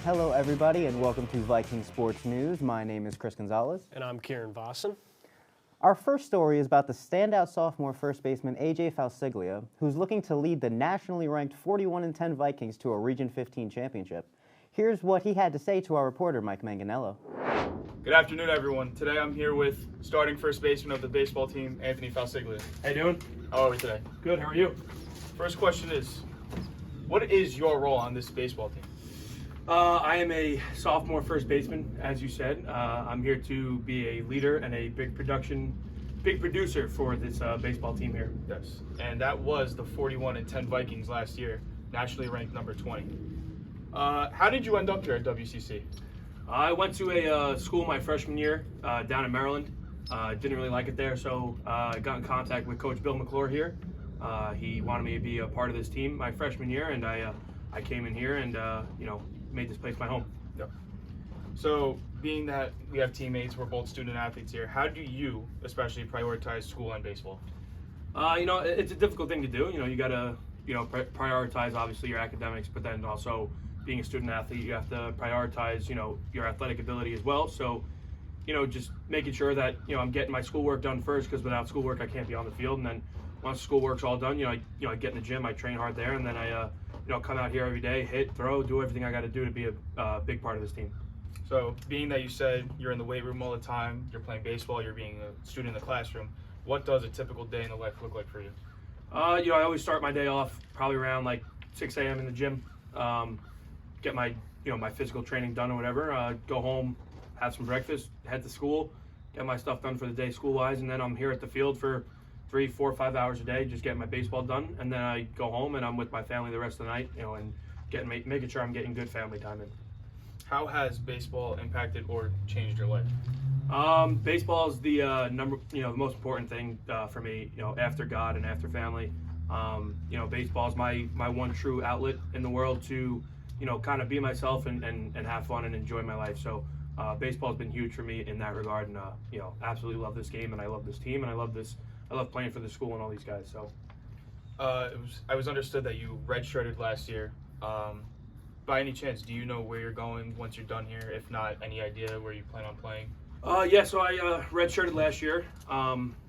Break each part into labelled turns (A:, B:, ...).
A: Hello, everybody, and welcome to Viking Sports News. My name is Chris Gonzalez.
B: And I'm Kieran Vossen.
A: Our first story is about the standout sophomore first baseman A.J. Falsiglia, who's looking to lead the nationally ranked 41-10 Vikings to a Region 15 championship. Here's what he had to say to our reporter, Mike Manganello.
C: Good afternoon, everyone. Today I'm here with starting first baseman of the baseball team, Anthony Falsiglia.
B: How you doing?
C: How are we today?
B: Good, how are you?
C: First question is, what is your role on this baseball team?
B: I am a sophomore first baseman, as you said. I'm here to be a leader and a big producer for this baseball team here.
C: Yes. And that was the 41-10 Vikings last year, nationally ranked number 20. How did you end up here at WCC?
B: I went to a school my freshman year down in Maryland. Didn't really like it there, so I got in contact with Coach Bill McClure here. He wanted me to be a part of this team my freshman year, and I came in here and made this place my home.
C: Yep. So, being that we have teammates, we're both student athletes here, how do you especially prioritize school and baseball?
B: It's a difficult thing to do. You got to prioritize obviously your academics, but then also being a student athlete, you have to prioritize your athletic ability as well. So just making sure that I'm getting my schoolwork done first, because without schoolwork I can't be on the field. And then once schoolwork's all done, I get in the gym, I train hard there, and then I come out here every day, hit, throw, do everything I got to do to be a big part of this team.
C: So, being that you said you're in the weight room all the time, you're playing baseball, you're being a student in the classroom, what does a typical day in the life look like for you?
B: I always start my day off probably around like 6 a.m. in the gym, get my my physical training done or whatever, go home, have some breakfast, head to school, get my stuff done for the day school-wise, and then I'm here at the field for 3, 4, 5 hours a day, just getting my baseball done, and then I go home and I'm with my family the rest of the night, and making sure I'm getting good family time in.
C: How has baseball impacted or changed your life?
B: Baseball is the the most important thing for me, after God and after family. Baseball is my one true outlet in the world to, kind of be myself and have fun and enjoy my life. So baseball has been huge for me in that regard, and absolutely love this game, and I love this team, and I love playing for the school and all these guys. So
C: I was understood that you redshirted last year. By any chance, do you know where you're going once you're done here? If not, any idea where you plan on playing?
B: So I redshirted last year.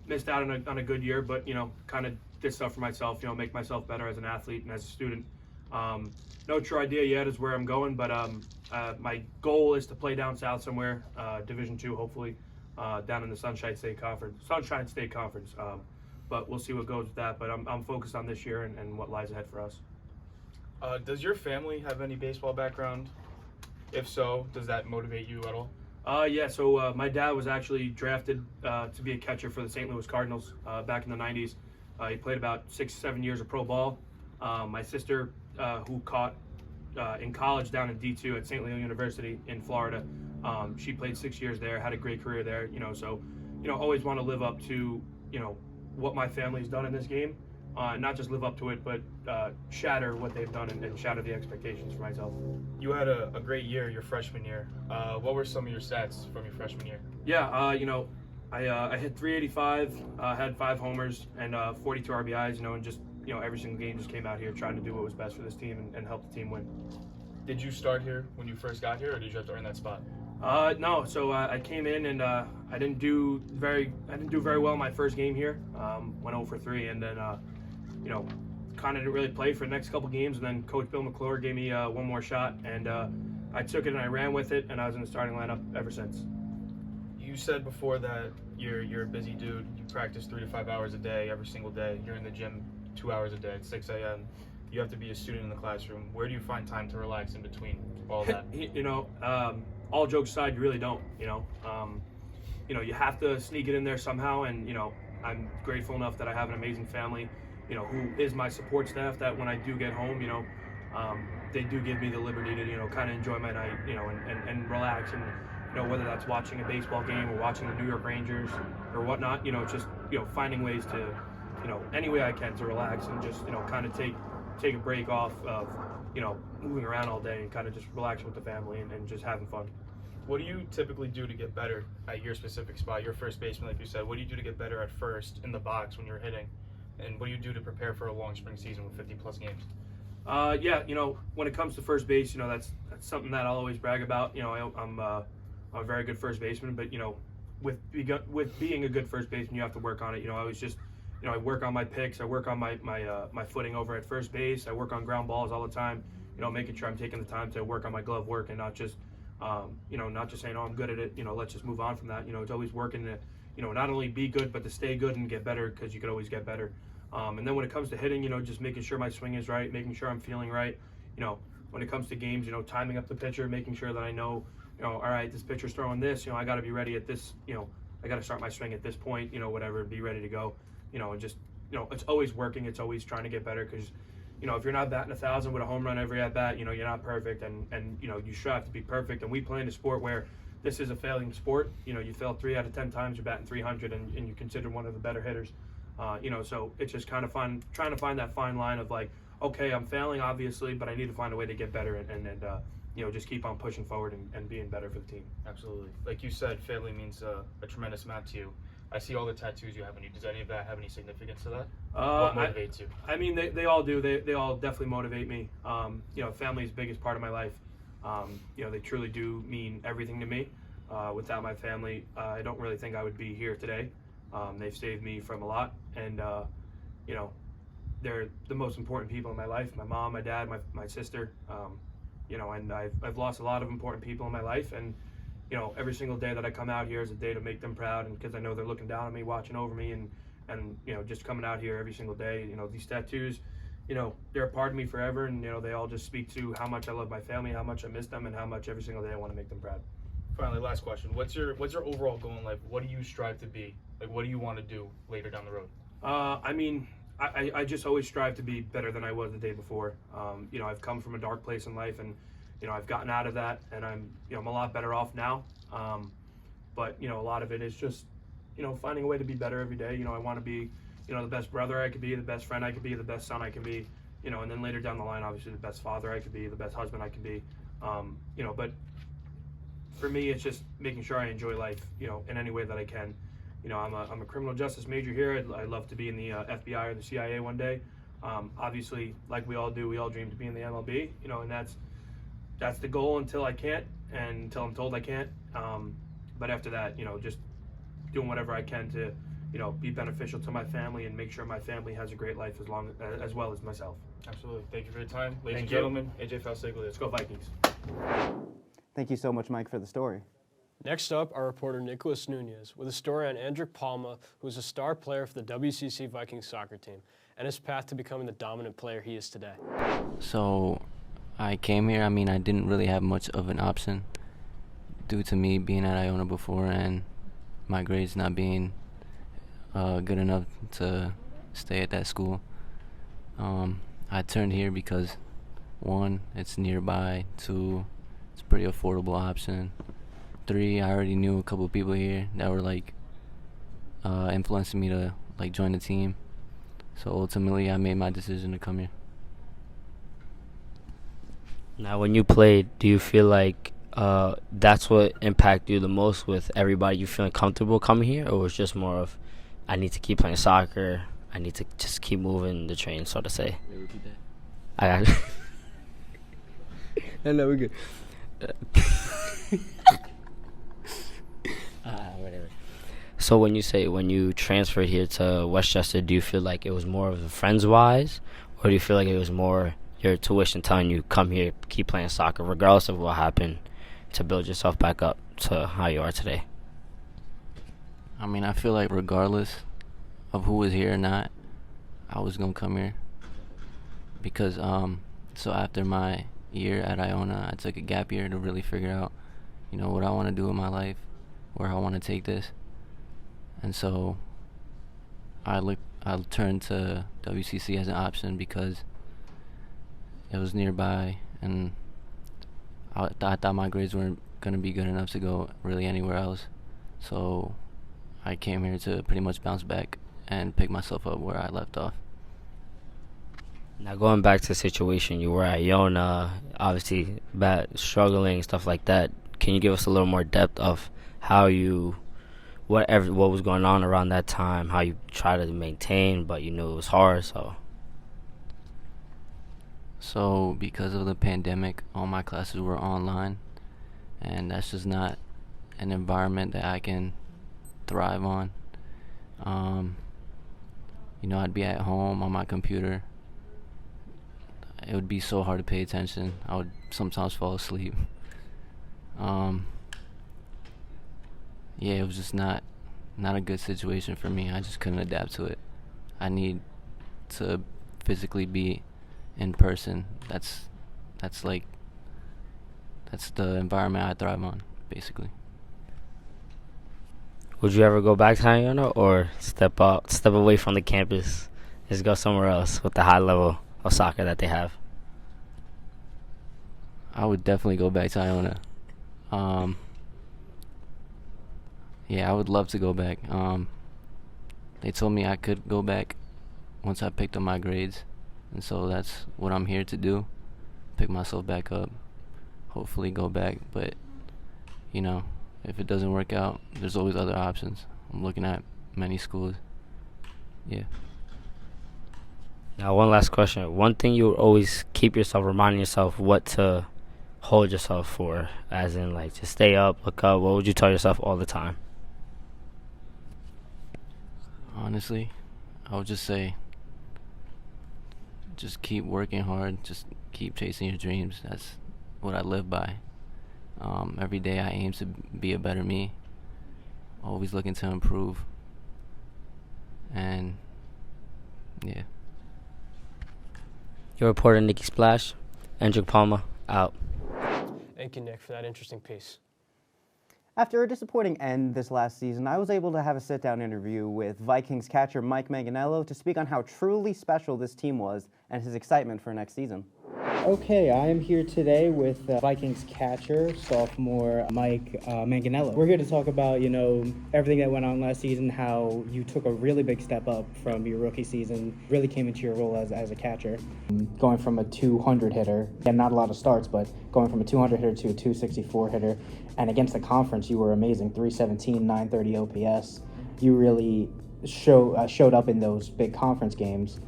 B: Missed out on a good year, but kind of did stuff for myself. Make myself better as an athlete and as a student. No true idea yet is where I'm going, but my goal is to play down south somewhere, Division II, hopefully, down in the Sunshine State Conference. But we'll see what goes with that. But I'm focused on this year and what lies ahead for us.
C: Does your family have any baseball background? If so, does that motivate you at all?
B: So my dad was actually drafted to be a catcher for the St. Louis Cardinals back in the 90s. He played about 6-7 years of pro ball. My sister, who caught in college down in D2 at St. Leo University in Florida, she played 6 years there, had a great career there. So always want to live up to what my family's done in this game. Not just live up to it, but shatter what they've done and shatter the expectations for myself.
C: You had a great year your freshman year. What were some of your stats from your freshman year?
B: I hit 385, had 5 homers and 42 RBIs, and just every single game just came out here trying to do what was best for this team and help the team win.
C: Did you start here when you first got here, or did you have to earn that spot?
B: No. So I came in and I didn't do very well in my first game here. Went 0 for 3, and then kind of didn't really play for the next couple games, and then Coach Bill McClure gave me one more shot, and I took it and I ran with it, and I was in the starting lineup ever since.
C: You said before that you're a busy dude. You practice 3 to 5 hours a day every single day. You're in the gym 2 hours a day at 6 a.m. You have to be a student in the classroom. Where do you find time to relax in between all that?
B: All jokes aside, you really don't. You have to sneak it in there somehow, and I'm grateful enough that I have an amazing family, who is my support staff, that when I do get home, they do give me the liberty to, kind of enjoy my night, and relax, and, whether that's watching a baseball game or watching the New York Rangers or whatnot, just, finding ways to, any way I can to relax and just, kind of take a break off of, moving around all day and kind of just relaxing with the family and just having fun.
C: What do you typically do to get better at your specific spot, your first baseman, like you said? What do you do to get better at first in the box when you're hitting? And what do you do to prepare for a long spring season with 50-plus games?
B: Yeah, when it comes to first base, that's something that I'll always brag about. I'm a very good first baseman, but with being a good first baseman, you have to work on it. I was just, I work on my picks, I work on my footing over at first base, I work on ground balls all the time. Making sure I'm taking the time to work on my glove work and not just, not just saying, oh, I'm good at it. Let's just move on from that. It's always working to, not only be good, but to stay good and get better, because you could always get better. And then when it comes to hitting, just making sure my swing is right, making sure I'm feeling right. When it comes to games, timing up the pitcher, making sure that I know, all right, this pitcher's throwing this, I got to be ready at this, I got to start my swing at this point, whatever, be ready to go, and just, it's always working. It's always trying to get better, because, if you're not batting 1,000 with a home run every at bat, you're not perfect, and you strive to be perfect. And we play in a sport where this is a failing sport. You fail 3 out of 10 times, you're batting 300, and you're considered one of the better hitters. So it's just kind of fun, trying to find that fine line of like, okay, I'm failing obviously, but I need to find a way to get better and just keep on pushing forward and being better for the team.
C: Absolutely. Like you said, family means a tremendous amount to you. I see all the tattoos you have on you. Does any of that have any significance to that? What motivates you?
B: I mean, they all do. They all definitely motivate me. Family is the biggest part of my life. They truly do mean everything to me. Without my family, I don't really think I would be here today. They've saved me from a lot, and they're the most important people in my life. My mom, my dad, my sister. And I've lost a lot of important people in my life, and every single day that I come out here is a day to make them proud, and because I know they're looking down on me, watching over me, and just coming out here every single day. These tattoos, they're a part of me forever, and they all just speak to how much I love my family, how much I miss them, and how much every single day I want to make them proud.
C: Finally, last question. What's your overall goal in life? What do you strive to be? Like, what do you want to do later down the road?
B: I mean, I just always strive to be better than I was the day before. I've come from a dark place in life, and I've gotten out of that, and I'm a lot better off now. But a lot of it is just finding a way to be better every day. I want to be the best brother I could be, the best friend I could be, the best son I can be. And then later down the line, obviously the best father I could be, the best husband I can be. But for me, it's just making sure I enjoy life, in any way that I can. I'm a criminal justice major here. I'd love to be in the FBI or the CIA one day. Obviously, like we all do, we all dream to be in the MLB, and that's the goal until I can't, and until I'm told I can't. But after that, just doing whatever I can to, be beneficial to my family and make sure my family has a great life as well as myself.
C: Absolutely. Thank you for your time. Ladies and gentlemen, AJ Falsiglia.
B: Let's go Vikings.
A: Thank you so much, Mike, for the story.
D: Next up, our reporter Nicholas Nunez with a story on Andrew Palma, who is a star player for the WCC Vikings soccer team, and his path to becoming the dominant player he is today.
E: So I came here, I didn't really have much of an option due to me being at Iona before and my grades not being good enough to stay at that school. I turned here because, 1, it's nearby, 2, it's a pretty affordable option, 3, I already knew a couple of people here that were influencing me to join the team. So ultimately I made my decision to come here.
F: Now, when you played, do you feel like that's what impacted you the most, with everybody you feeling comfortable coming here, or was just more of, I need to keep playing soccer, I need to just keep moving the train, so to say?
E: Can you repeat that?
F: I got no, we're good. Whatever. So when you transferred here to Westchester, do you feel like it was more of the friends-wise, or do you feel like it was more your tuition telling you come here, keep playing soccer, regardless of what happened, to build yourself back up to how you are today?
E: I feel like regardless of who was here or not, I was going to come here. Because, so after my year at Iona, I took a gap year to really figure out, what I want to do in my life, where I want to take this. And so I turned to WCC as an option because it was nearby, and I thought my grades weren't going to be good enough to go really anywhere else. So I came here to pretty much bounce back and pick myself up where I left off.
F: Now, going back to the situation, you were at Iona, obviously struggling, stuff like that. Can you give us a little more depth of how what was going on around that time, how you tried to maintain, but you knew it was hard, so?
E: So because of the pandemic, all my classes were online, and that's just not an environment that I can thrive on. I'd be at home on my computer. It would be so hard to pay attention. I would sometimes fall asleep. It was just not a good situation for me. I just couldn't adapt to it. I need to physically be in person. That's the environment I thrive on, basically.
F: Would you ever go back to Iona or step away from the campus, just go somewhere else with the high level of soccer that they have?
E: I would definitely go back to Iona. I would love to go back. They told me I could go back once I picked up my grades, and so that's what I'm here to do, pick myself back up, hopefully go back. But if it doesn't work out, there's always other options. I'm looking at many schools. Yeah.
F: Now, one last question. One thing you would always keep yourself, reminding yourself what to hold yourself for, as in, like, just stay up, look up. What would you tell yourself all the time?
E: Honestly, I would just say, just keep working hard, just keep chasing your dreams. That's what I live by. Every day I aim to be a better me, always looking to improve. And yeah.
F: Your reporter, Nikki Splash, Andrew Palma, out.
D: Thank you, Nick, for that interesting piece.
A: After a disappointing end this last season, I was able to have a sit-down interview with Vikings catcher Mike Manganello to speak on how truly special this team was and his excitement for next season. Okay, I am here today with Vikings catcher, sophomore Mike Manganello. We're here to talk about, everything that went on last season, how you took a really big step up from your rookie season, really came into your role as a catcher. Going from a 200 hitter, and not a lot of starts, but going from a 200 hitter to a 264 hitter, and against the conference, you were amazing, 317, 930 OPS. You really showed up in those big conference games.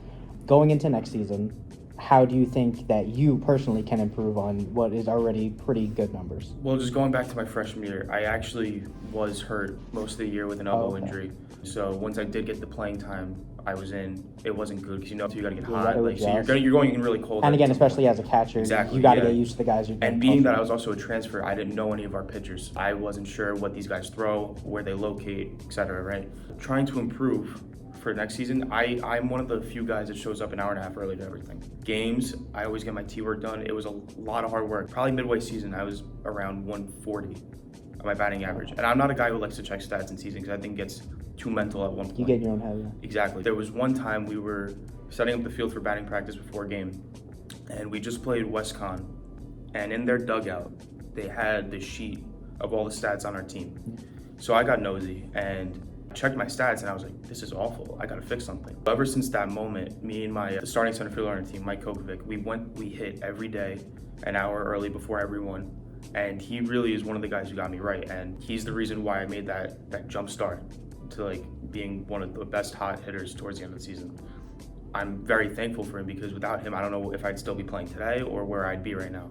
A: Going into next season, how do you think that you personally can improve on what is already pretty good numbers?
C: Well, just going back to my freshman year, I actually was hurt most of the year with an elbow injury. So once I did get the playing time I was in, it wasn't good because you got to get hot. So you're going in really cold.
A: And again, especially as a catcher,
C: exactly,
A: you got to get used to the guys you're
C: And being that I was also a transfer, I didn't know any of our pitchers. I wasn't sure what these guys throw, where they locate, etc. Right? Trying to improve for next season, I'm one of the few guys that shows up an hour and a half early to everything. Games, I always get my tee work done. It was a lot of hard work. Probably midway season, I was around 140 on my batting average. And I'm not a guy who likes to check stats in season because I think it gets too mental at one point.
A: You get in your own head, yeah.
C: Exactly. There was one time we were setting up the field for batting practice before a game, and we just played WestCon, and in their dugout, they had the sheet of all the stats on our team. So I got nosy and checked my stats, and I was like, this is awful. I got to fix something. Ever since that moment, me and the starting center fielder on our team, Mike Kokovic, we hit every day an hour early before everyone. And he really is one of the guys who got me right. And he's the reason why I made that jump start to being one of the best hot hitters towards the end of the season. I'm very thankful for him because without him, I don't know if I'd still be playing today or where I'd be right now.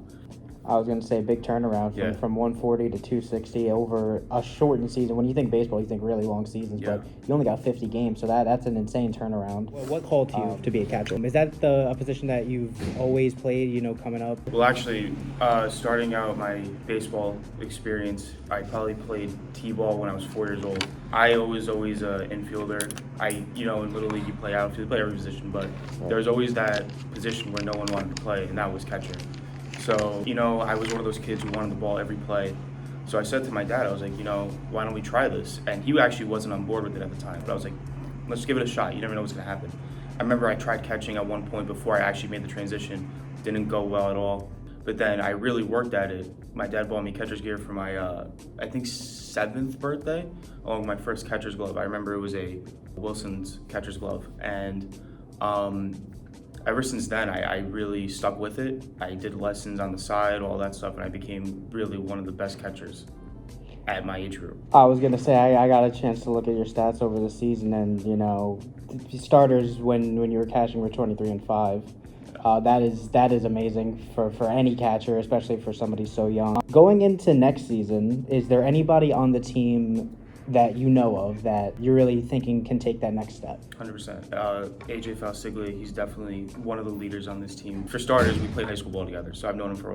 A: I was going to say big turnaround from 140 to 260 over a shortened season. When you think baseball, you think really long seasons, but you only got 50 games, so that's an insane turnaround. Well, what called you to be a catcher? Is that a position that you've always played, coming up?
C: Well, actually, starting out my baseball experience, I probably played t-ball when I was 4 years old. I was always an infielder. In Little League, you play outfield, you play every position, but there was always that position where no one wanted to play, and that was catcher. So, I was one of those kids who wanted the ball every play. So I said to my dad, I was like, why don't we try this? And he actually wasn't on board with it at the time. But I was like, let's give it a shot. You never know what's going to happen. I remember I tried catching at one point before I actually made the transition. Didn't go well at all. But then I really worked at it. My dad bought me catcher's gear for my, I think, 7th birthday, along with my first catcher's glove. I remember it was a Wilson's catcher's glove. And ever since then, I really stuck with it. I did lessons on the side, all that stuff, and I became really one of the best catchers at my age group.
A: I was going to say, I got a chance to look at your stats over the season, and, starters when you were catching were 23-5. That is amazing for any catcher, especially for somebody so young. Going into next season, is there anybody on the team that you know of that you're really thinking can take that next step?
G: 100%. AJ Falsiglia, he's definitely one of the leaders on this team. For starters, we played high school ball together, so I've known him for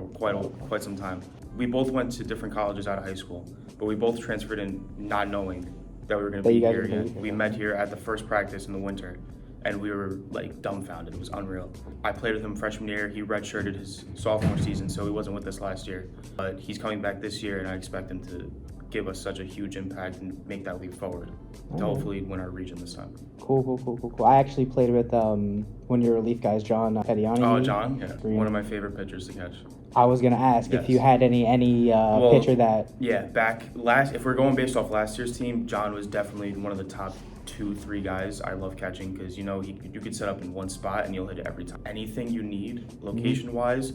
G: quite some time. We both went to different colleges out of high school, but we both transferred in not knowing that we were going to be here again. We met here at the first practice in the winter, and we were like dumbfounded. It was unreal. I played with him freshman year. He redshirted his sophomore season, so he wasn't with us last year. But he's coming back this year, and I expect him to give us such a huge impact and make that leap forward to hopefully win our region this time.
A: Cool. I actually played with one of your relief guys, John Pettiani.
G: Oh, John, yeah, one of my favorite pitchers to catch.
A: I was gonna ask if you had any pitcher that.
G: Yeah, if we're going based off last year's team, John was definitely one of the top 2-3 guys I love catching because you could set up in one spot and you'll hit it every time. Anything you need, location-wise,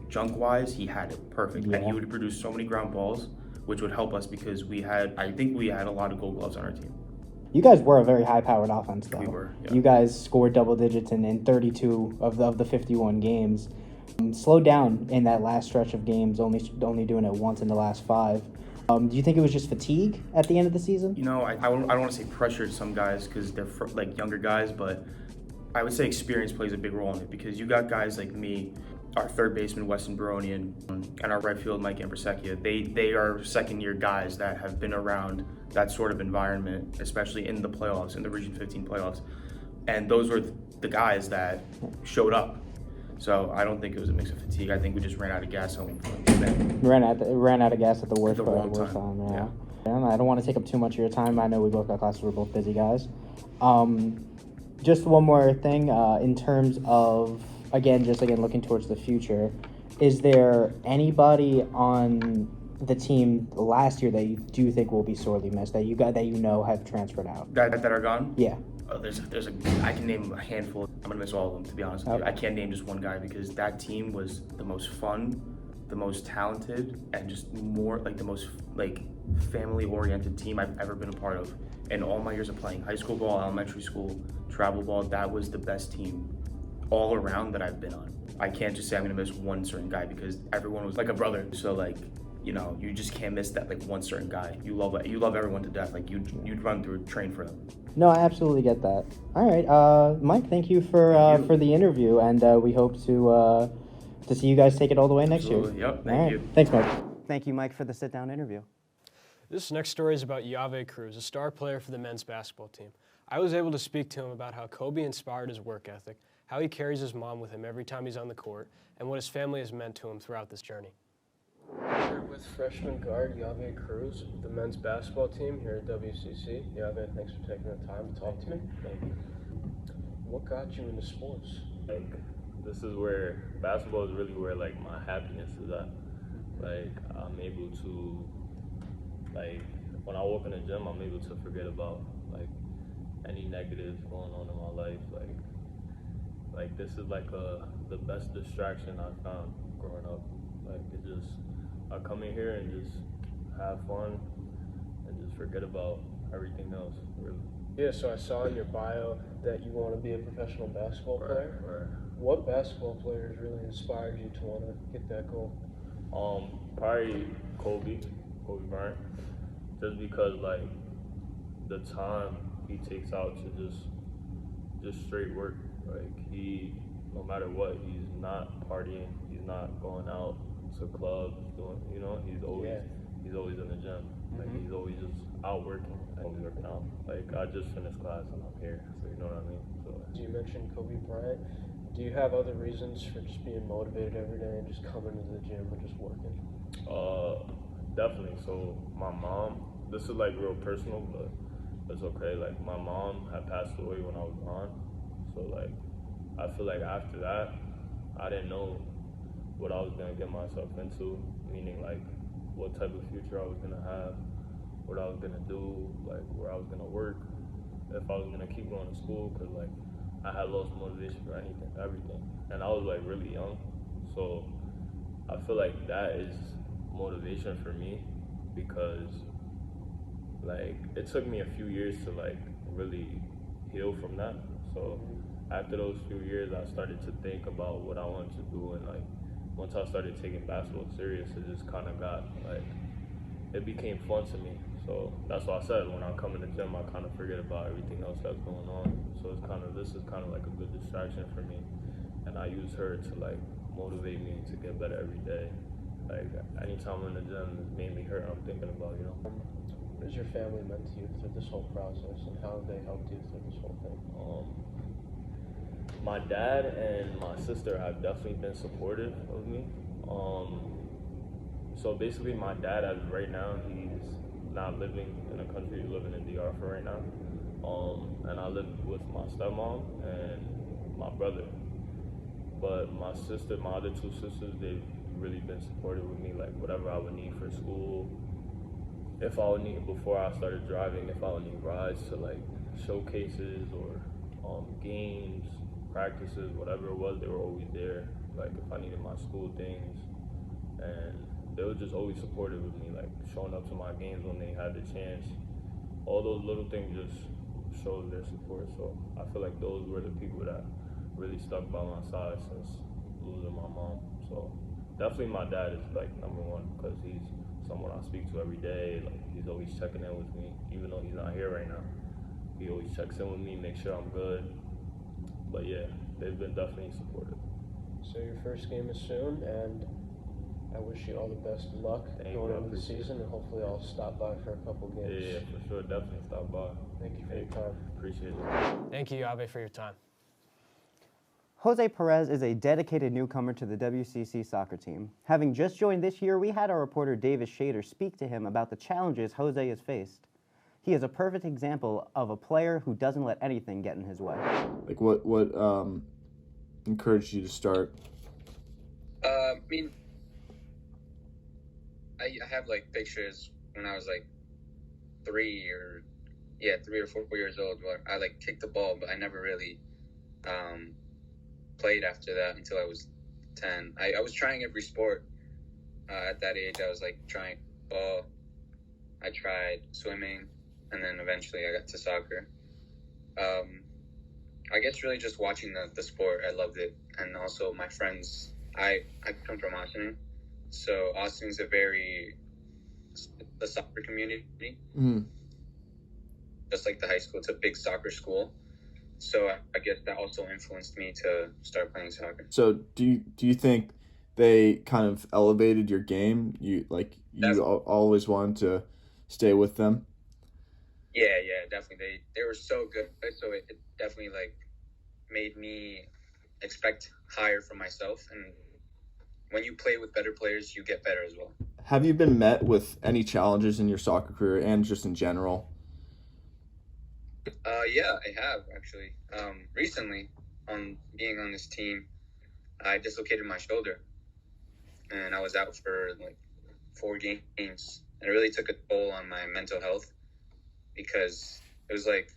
G: junk-wise, he had it perfect, and he would produce so many ground balls, which would help us because I think we had a lot of Gold Gloves on our team.
A: You guys were a very high-powered offense, though.
G: We were. Yeah.
A: You guys scored double digits in 32 of the 51 games. Slowed down in that last stretch of games, only doing it once in the last 5. Do you think it was just fatigue at the end of the season?
G: I don't want to say pressure to some guys because they're like younger guys, but I would say experience plays a big role in it because you got guys like me, our third baseman Weston Baronian, and our right field Mike Ambrosecchia. They are second-year guys that have been around that sort of environment, especially in the playoffs, in the Region 15 playoffs, and those were the guys that showed up. So I don't think it was a mix of fatigue. I think we just ran out of gas home.
A: Ran out of gas at the worst
G: wrong
A: time.
G: Yeah.
A: And I don't want to take up too much of your time. I know we both got classes. We're both busy guys. Just one more thing in terms of again looking towards the future. Is there anybody on the team last year that you do think will be sorely missed that you have transferred out?
G: That are gone?
A: Yeah.
G: I can name a handful. I'm gonna miss all of them, to be honest with you. I can't name just one guy because that team was the most fun, the most talented, and just more like the most family-oriented team I've ever been a part of. In all my years of playing high school ball, elementary school, travel ball, that was the best team all around that I've been on. I can't just say I'm gonna miss one certain guy because everyone was like a brother. So you just can't miss that one certain guy. You love everyone to death. You'd run through, train for them.
A: No, I absolutely get that. All right, Mike, thank you for the interview, and we hope to see you guys take it all the way next year.
G: Yep, thank you.
A: Thanks, Mike. Thank you, Mike, for the sit-down interview.
D: This next story is about Yave Cruz, a star player for the men's basketball team. I was able to speak to him about how Kobe inspired his work ethic, how he carries his mom with him every time he's on the court, and what his family has meant to him throughout this journey. Here with freshman guard Yave Cruz, the men's basketball team here at WCC. Yave, thanks for taking the time to talk to me. What got you into sports?
H: This is where basketball is really where my happiness is at. I'm able to when I walk in the gym, I'm able to forget about any negatives going on in my life. This is the best distraction I've found growing up. I come in here and just have fun and just forget about everything else, really.
D: Yeah, so I saw in your bio that you want to be a professional basketball player.
H: Right.
D: What basketball players really inspired you to want to get that goal?
H: Probably Kobe Bryant, just because the time he takes out to just straight work. He, no matter what, he's not partying, he's not going out to clubs, he's always in the gym. He's always just out working, always working out. I just finished class and I'm here, so you know what I mean? So
D: you mentioned Kobe Bryant. Do you have other reasons for just being motivated every day and just coming to the gym and just working?
H: Definitely. So my mom, this is real personal, but it's okay. My mom had passed away when I was gone, so I feel after that, I didn't know what I was gonna get myself into, meaning what type of future I was gonna have, what I was gonna do, where I was gonna work, if I was gonna keep going to school, because I had lost motivation for everything, and I was really young, so I feel that is motivation for me because it took me a few years to really heal from that. So after those few years, I started to think about what I wanted to do, and like once I started taking basketball serious, it just kind of got like it became fun to me. So that's why I said when I come in the gym, I kind of forget about everything else that's going on. So this is kind of like a good distraction for me, and I use her to like motivate me to get better every day. Like anytime I'm in the gym, it's mainly her I'm thinking about, you know.
D: What has your family meant to you through this whole process, and how have they helped you through this whole thing?
H: My dad and my sister have definitely been supportive of me. So basically, my dad, as of right now, he's not living in the country. He's living in DR for right now. And I live with my stepmom and my brother. But my sister, my other two sisters, they've really been supportive with me. Like whatever I would need for school, if I would need before I started driving, if I would need rides to like showcases or games, practices, whatever it was, they were always there. Like if I needed my school things, and they were just always supportive of me, like showing up to my games when they had the chance. All those little things just showed their support. So I feel like those were the people that really stuck by my side since losing my mom. So definitely my dad is like number one, because he's someone I speak to every day. Like he's always checking in with me, even though he's not here right now. He always checks in with me, make sure I'm good. But yeah, they've been definitely supportive.
D: So your first game is soon, and I wish you all the best of luck going into the season, and hopefully I'll stop by for a couple games.
H: Yeah, for sure, definitely stop by.
D: Thank you for your time.
H: Appreciate it.
D: Thank you, Yave, for your time.
A: Jose Perez is a dedicated newcomer to the WCC soccer team. Having just joined this year, we had our reporter Davis Shader speak to him about the challenges Jose has faced. He is a perfect example of a player who doesn't let anything get in his way.
I: Like what encouraged you to start?
J: I mean, I have like pictures when I was like 3 or 4 years old where I like kicked the ball, but I never really played after that until I was 10. I was trying every sport at that age. I was like trying ball. I tried swimming, and then eventually I got to soccer. I guess really just watching the sport, I loved it. And also my friends, I come from Austin, so Austin's the soccer community.
I: Mm.
J: Just like the high school, it's a big soccer school. So I guess that also influenced me to start playing soccer.
I: So do you think they kind of elevated your game? You always wanted to stay with them?
J: Yeah, definitely. They were so good. So it definitely like made me expect higher from myself. And when you play with better players, you get better as well.
I: Have you been met with any challenges in your soccer career and just in general?
J: Yeah, I have actually. Recently, on being on this team, I dislocated my shoulder, and I was out for like 4 games. And it really took a toll on my mental health because it was like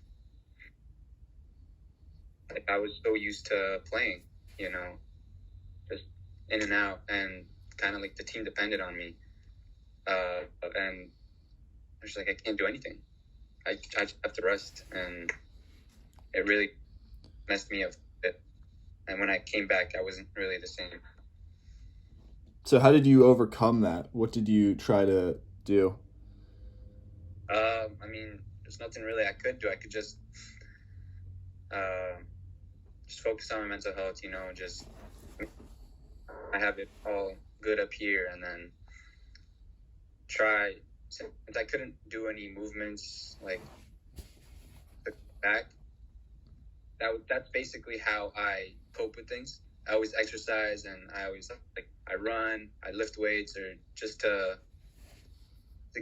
J: I was so used to playing, just in and out, and kind of like the team depended on me. And I was like, I can't do anything. I just have to rest, and it really messed me up a bit. And when I came back, I wasn't really the same.
I: So how did you overcome that? What did you try to do?
J: I mean, there's nothing really I could do. I could just focus on my mental health, just I have it all good up here, and then try. Since I couldn't do any movements like the back, that's basically how I cope with things. I always exercise, and I run, I lift weights, or just to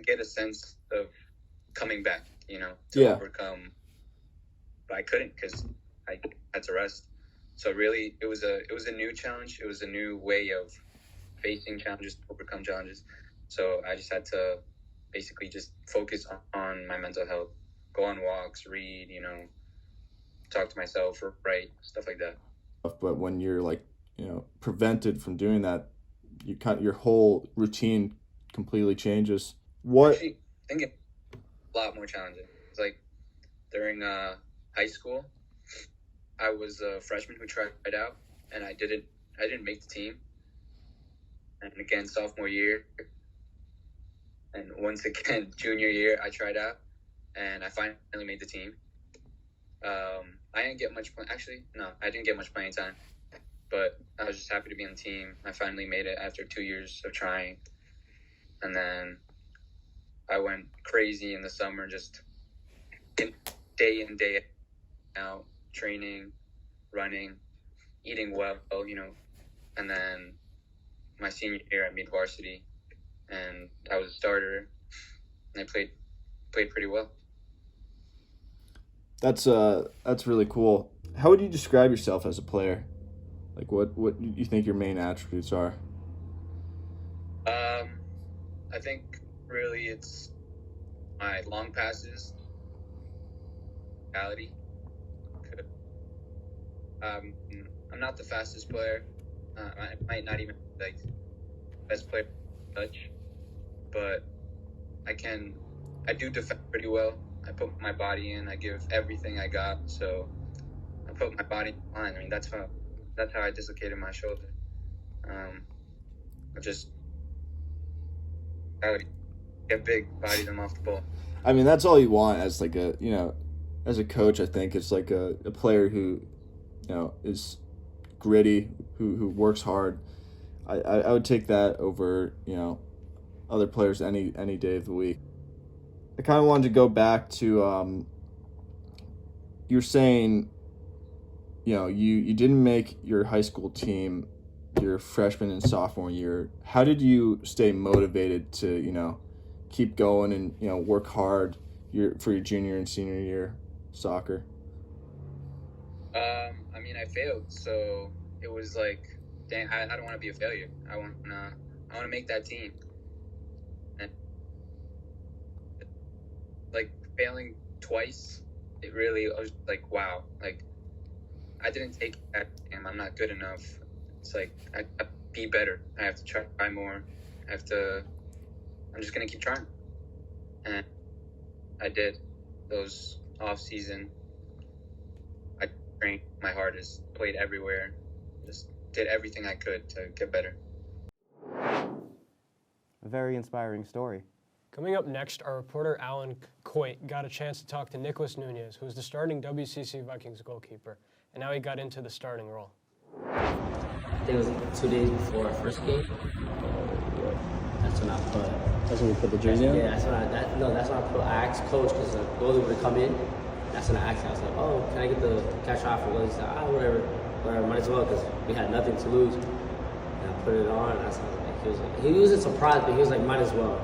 J: get a sense of coming back, to overcome. But I couldn't because I had to rest. So really, it was a new challenge. It was a new way of facing challenges, overcome challenges. So I just had to basically just focus on my mental health, go on walks, read, talk to myself, or write, stuff like that.
I: But when you're prevented from doing that, your whole routine completely changes. What?
J: Actually, I think it's a lot more challenging. It's like during high school, I was a freshman who tried out, and I didn't make the team. And again, sophomore year, and once again, junior year, I tried out, and I finally made the team. I didn't get much I didn't get much playing time, but I was just happy to be on the team. I finally made it after 2 years of trying, and then I went crazy in the summer, just day in, day out, training, running, eating well, and then my senior year I made varsity, and I was a starter, and I played pretty well.
I: That's really cool. How would you describe yourself as a player? Like, what do you think your main attributes are?
J: I think really it's my long passes, mentality. I'm not the fastest player. I might not even like best player touch, but I do defend pretty well. I put my body in. I give everything I got. So I put my body in line. I mean, that's how I dislocated my shoulder. I just get big, body them off the ball.
I: I mean, that's all you want as like as a coach. I think it's like a player who, is gritty, who works hard. I would take that over, other players any day of the week. I kind of wanted to go back to you're saying, you didn't make your high school team your freshman and sophomore year. How did you stay motivated to, keep going and, work hard for your junior and senior year soccer?
J: I mean, I failed, so it was like, dang, I don't want to be a failure. I want to make that team. And like failing twice, I was like, wow, like I didn't take that. Damn, I'm not good enough. It's like I have to be better. I have to try more. I'm just gonna keep trying, and I did. Those off season, I trained my hardest, played everywhere, just did everything I could to get better.
A: A very inspiring story.
D: Coming up next, our reporter Alan Coit got a chance to talk to Nicholas Nunez, who was the starting WCC Vikings goalkeeper, and now he got into the starting role.
F: I think it was 2 days before our first game. That's when I put.
K: That's when you put the jersey on?
F: Yeah, that's when I put. I asked coach because the goalie would come in. That's when I asked him. I was like, "Oh, can I get the catch off?" He said, whatever, might as well because we had nothing to lose. And I put it on, and I was like, he wasn't surprised, but he was like, "Might as well."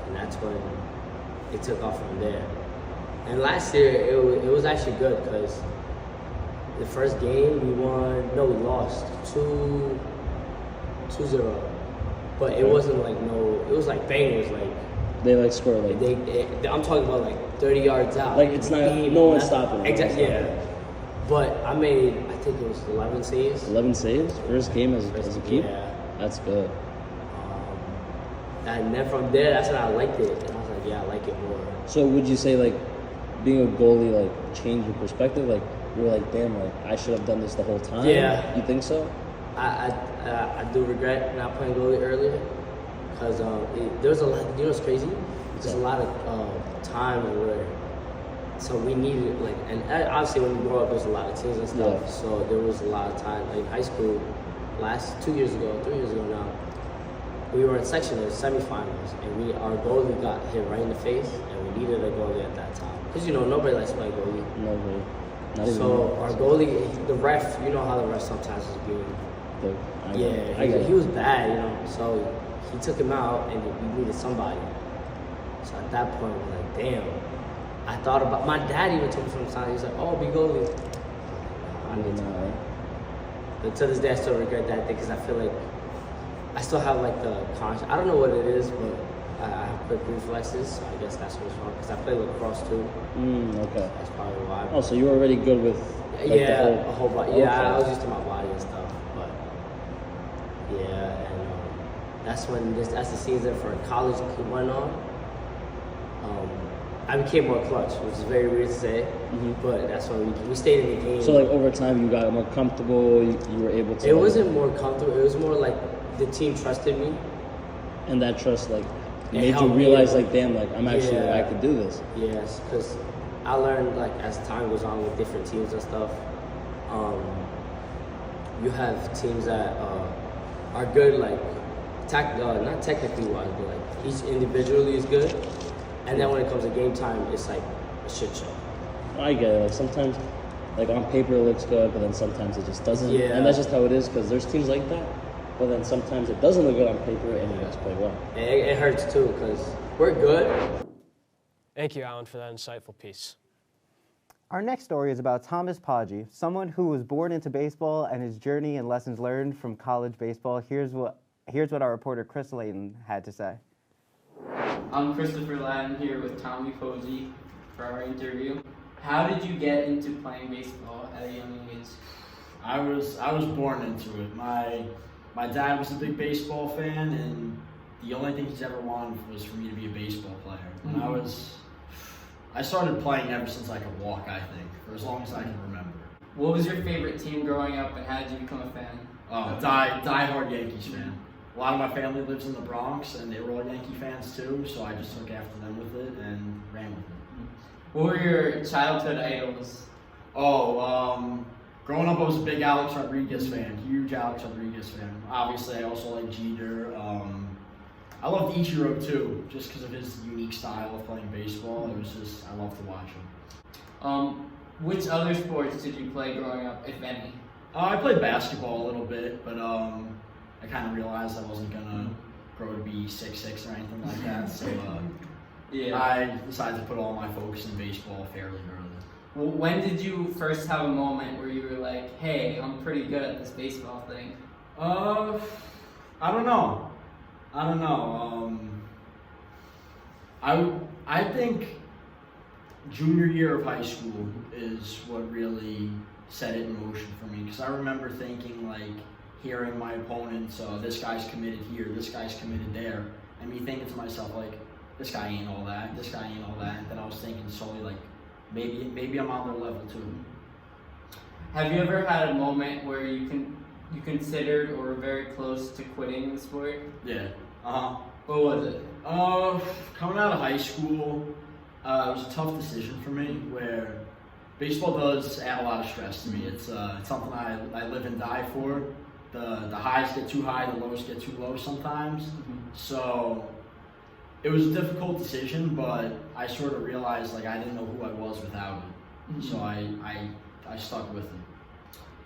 F: And that's when it took off from there. And last year it was actually good because the first game we lost 2-0. But it wasn't like it was like bangers, like
K: they like score like
F: I'm talking about like 30 yards out.
K: Like it's not no one's stopping.
F: Exactly. Yeah. But I think it was 11 saves.
K: 11 saves? First game as a keeper?
F: Yeah.
K: That's good.
F: And then from there, that's when I liked it. And I was like, yeah, I like it more.
K: So would you say like being a goalie like changed your perspective? Like you were like, damn, like I should have done this the whole time?
F: Yeah.
K: You think so?
F: I do regret not playing goalie earlier because there's a lot. You know what's crazy? There's a lot of time where we needed and obviously when you grow up, there's a lot of teams and stuff.
K: Yeah.
F: So there was a lot of time. Like high school, 3 years ago now, we were in sectionals, semifinals, and our goalie got hit right in the face, and we needed a goalie at that time because nobody likes playing goalie.
K: Nobody.
F: So our goalie, the ref, you know how the ref sometimes is being. He was bad, so he took him out and we needed somebody. So at that point, we're like, damn. I thought about, my dad even told me from the time, he was like, oh, be goalie. I need to. But to this day, I still regret that thing because I feel like I still have the conscience. I don't know what it is, but I have quick reflexes, so I guess that's what's wrong because I play lacrosse too.
K: Okay.
F: That's probably why.
K: Oh, so you were already good with
F: the whole body.
K: Okay.
F: Yeah, I was used to my body and stuff. Yeah, and that's when as the season for college went on. I became more clutch, which is very weird to say, but that's why we stayed in the game.
K: So like over time, you got more comfortable. You were able to.
F: It wasn't more comfortable. It was more like the team trusted me,
K: and that trust like made you realize like, damn, like I'm actually like, I could do this.
F: Yes, because I learned like as time goes on with different teams and stuff. You have teams that are good, like not technically wise, but like each individually is good. And then when it comes to game time, it's like a shit show.
K: I get it. Like sometimes, like on paper it looks good, but then sometimes it just doesn't.
F: Yeah.
K: And that's just how it is because there's teams like that. But then sometimes it doesn't look good on paper and you guys play well.
F: And it hurts too because we're good.
D: Thank you, Alan, for that insightful piece.
A: Our next story is about Thomas Poggi, someone who was born into baseball and his journey and lessons learned from college baseball. Here's what our reporter Chris Layton had to say.
L: I'm Christopher Ladden here with Tommy Posey for our interview. How did you get into playing baseball at a young age?
M: I was born into it. My dad was a big baseball fan, and the only thing he's ever wanted was for me to be a baseball player. And I started playing ever since I could walk, I think, for as long as I can remember.
L: What was your favorite team growing up, and how did you become a fan?
M: Die-hard Yankees fan. A lot of my family lives in the Bronx, and they were all Yankee fans too, so I just took after them with it and ran with it.
L: What were your childhood idols?
M: Growing up, I was a big Alex Rodriguez fan, huge Alex Rodriguez fan. Obviously, I also like Jeter. I loved Ichiro too, just because of his unique style of playing baseball. I loved to watch him.
L: Which other sports did you play growing up, if any?
M: I played basketball a little bit, but I kind of realized I wasn't gonna grow to be 6'6" or anything like that, so I decided to put all my focus in baseball fairly early.
L: Well, when did you first have a moment where you were like, hey, I'm pretty good at this baseball thing?
M: I don't know. I think junior year of high school is what really set it in motion for me, because I remember thinking, like, hearing my opponents, this guy's committed here, this guy's committed there, and me thinking to myself, like, this guy ain't all that, and then I was thinking slowly, like, maybe I'm on their level too.
L: Have you ever had a moment where you considered or were very close to quitting the sport?
M: Yeah.
L: What was it?
M: Coming out of high school, it was a tough decision for me, where baseball does add a lot of stress to me. It's something I live and die for. The highs get too high, the lows get too low sometimes. So it was a difficult decision, but I sort of realized, like, I didn't know who I was without it. So I stuck with it.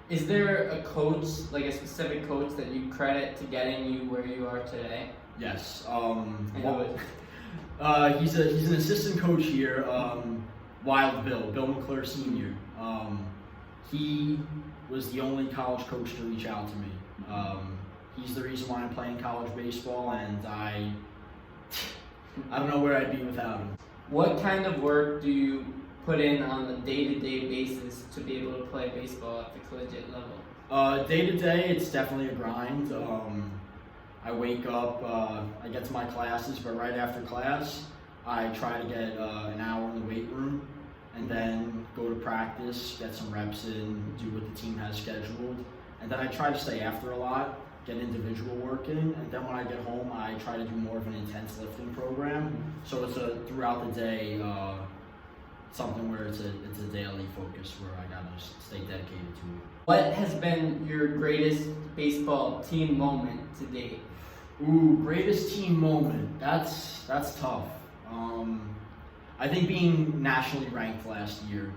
L: Is there a coach, like a specific coach that you credit to getting you where you are today?
M: Yes. He's an assistant coach here, Wild Bill McClure Sr. He was the only college coach to reach out to me. He's the reason why I'm playing college baseball, and I don't know where I'd be without him.
L: What kind of work do you put in on a day-to-day basis to be able to play baseball at the collegiate level?
M: Day-to-day, it's definitely a grind. I wake up, I get to my classes, but right after class, I try to get an hour in the weight room, and then go to practice, get some reps in, do what the team has scheduled, and then I try to stay after a lot, get individual work in, and then when I get home, I try to do more of an intense lifting program. So it's throughout the day, something where it's a daily focus where I gotta stay dedicated to it.
L: What has been your greatest baseball team moment to date?
M: Ooh, greatest team moment. That's tough. I think being nationally ranked last year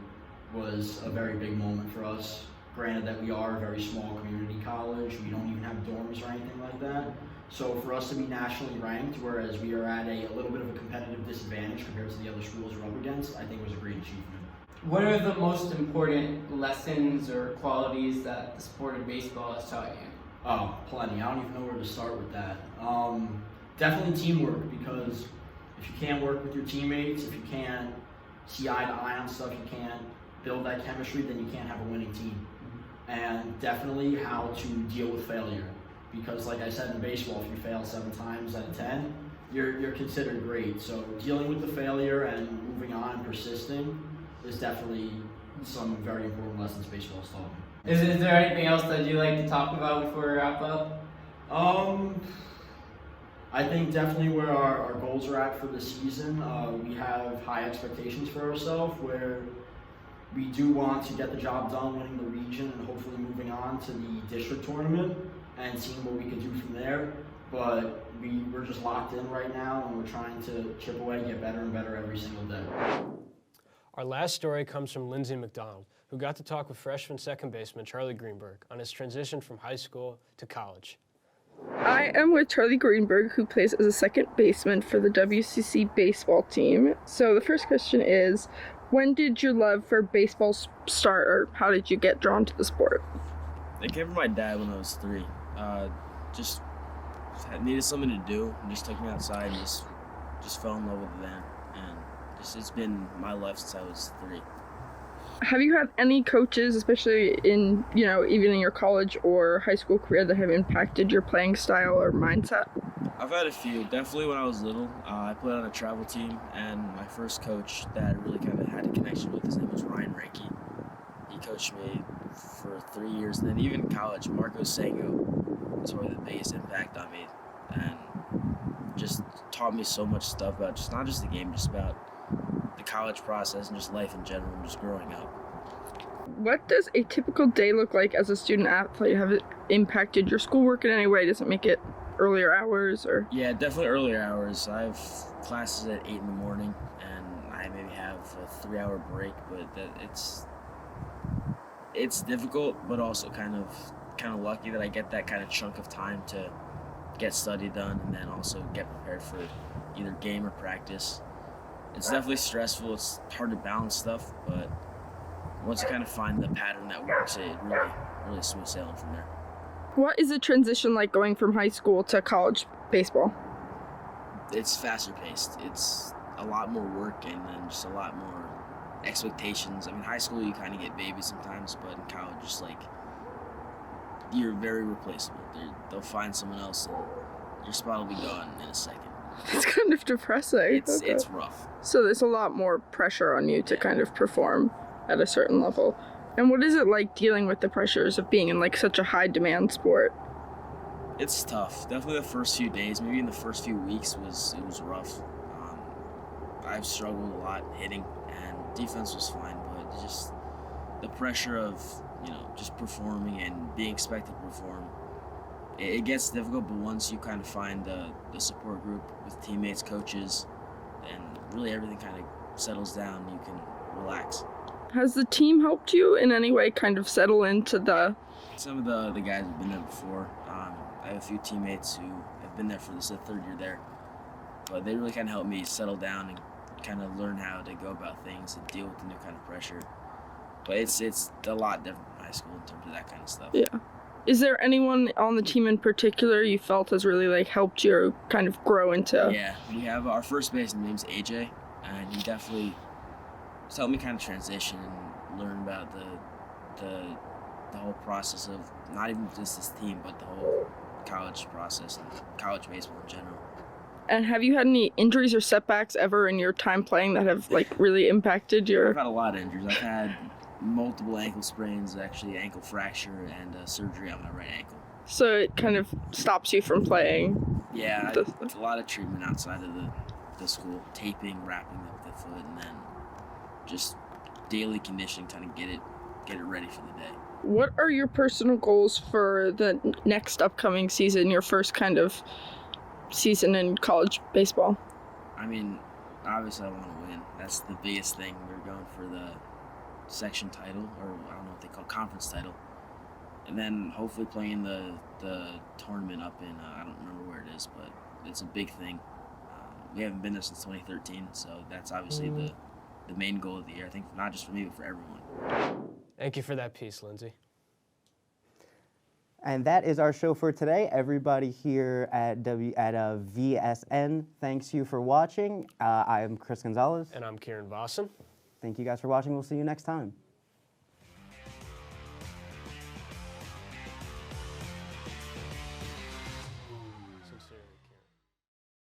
M: was a very big moment for us. Granted that we are a very small community college, we don't even have dorms or anything like that. So for us to be nationally ranked, whereas we are at a little bit of a competitive disadvantage compared to the other schools we're up against, I think was a great achievement.
L: What are the most important lessons or qualities that the sport of baseball has taught you?
M: Oh, plenty. I don't even know where to start with that. Definitely teamwork, because if you can't work with your teammates, if you can't see eye to eye on stuff, you can't build that chemistry, then you can't have a winning team. And definitely how to deal with failure. Because like I said in baseball, if you fail 7 times out of 10, you're considered great. So dealing with the failure and moving on and persisting is definitely some very important lessons baseball's taught me.
L: Is there anything else that you'd like to talk about before we wrap up?
M: I think definitely where our goals are at for the season. We have high expectations for ourselves where we do want to get the job done, winning the region and hopefully moving on to the district tournament and seeing what we can do from there. But we're just locked in right now and we're trying to chip away, get better and better every single day.
D: Our last story comes from Lindsey McDonald, who got to talk with freshman second baseman Charlie Greenberg on his transition from high school to college.
N: I am with Charlie Greenberg, who plays as a second baseman for the WCC baseball team. So the first question is, when did your love for baseball start, or how did you get drawn to the sport?
O: It came from my dad when I was 3. Just needed something to do, and just took me outside and just fell in love with it then. And it's been my life since I was 3.
N: Have you had any coaches, especially in, even in your college or high school career, that have impacted your playing style or mindset?
O: I've had a few. Definitely when I was little, I played on a travel team, and my first coach that I really kind of had a connection with, his name was Ryan Ranke. He coached me for 3 years. And then even in college, Marco Sango was probably the biggest impact on me, and just taught me so much stuff about just not just the game, just about the college process and just life in general and just growing up.
N: What does a typical day look like as a student athlete? Have it impacted your schoolwork in any way? Does it make it earlier hours or?
O: Yeah, definitely earlier hours. I have classes at 8 in the morning and I maybe have a 3-hour break, but it's difficult, but also kind of lucky that I get that kind of chunk of time to get study done and then also get prepared for either game or practice. It's definitely stressful. It's hard to balance stuff, but once you kind of find the pattern that works, it really smooth sailing from there.
N: What is the transition like going from high school to college baseball?
O: It's faster paced. It's a lot more work and then just a lot more expectations. I mean, high school you kind of get babies sometimes, but in college, just like you're very replaceable. They'll find someone else and your spot will be gone in a second.
N: It's kind of depressing.
O: It's rough.
N: So there's a lot more pressure on you to kind of perform at a certain level. And what is it like dealing with the pressures of being in like such a high demand sport?
O: It's tough. Definitely the first few days, maybe in the first few weeks it was rough. I've struggled a lot hitting and defense was fine, but just the pressure of, just performing and being expected to perform, it gets difficult, but once you kind of find the support group with teammates, coaches, and really everything kind of settles down, you can relax.
N: Has the team helped you in any way kind of settle into the...
O: Some of the guys have been there before. I have a few teammates who have been there for this 3rd year there, but they really kind of helped me settle down and kind of learn how to go about things and deal with the new kind of pressure. But it's a lot different from high school in terms of that kind of stuff.
N: Yeah. Is there anyone on the team in particular you felt has really like helped you kind of grow into?
O: Yeah, we have our first baseman name's AJ, and he definitely just helped me kind of transition and learn about the whole process of not even just this team, but the whole college process and college baseball in general.
N: And have you had any injuries or setbacks ever in your time playing that have like really impacted your...
O: I've had a lot of injuries. I've had multiple ankle sprains, actually ankle fracture, and surgery on my right ankle.
N: So it kind of stops you from playing?
O: Yeah, it's a lot of treatment outside of the school. Taping, wrapping up the foot, and then just daily conditioning, trying to get it ready for the day.
N: What are your personal goals for the next upcoming season, your first kind of season in college baseball?
O: I mean, obviously I want to win. That's the biggest thing. We're going for the section title, or I don't know what they call conference title, and then hopefully playing the tournament up in I don't remember where it is, but it's a big thing. We haven't been there since 2013, so that's obviously the main goal of the year, I think, not just for me but for everyone.
D: Thank you for that piece, Lindsey.
A: And that is our show for today. Everybody here at VSN, thanks you for watching. I am Chris Gonzalez.
D: And I'm Kieran Vossen.
A: Thank you guys for watching. We'll see you next time.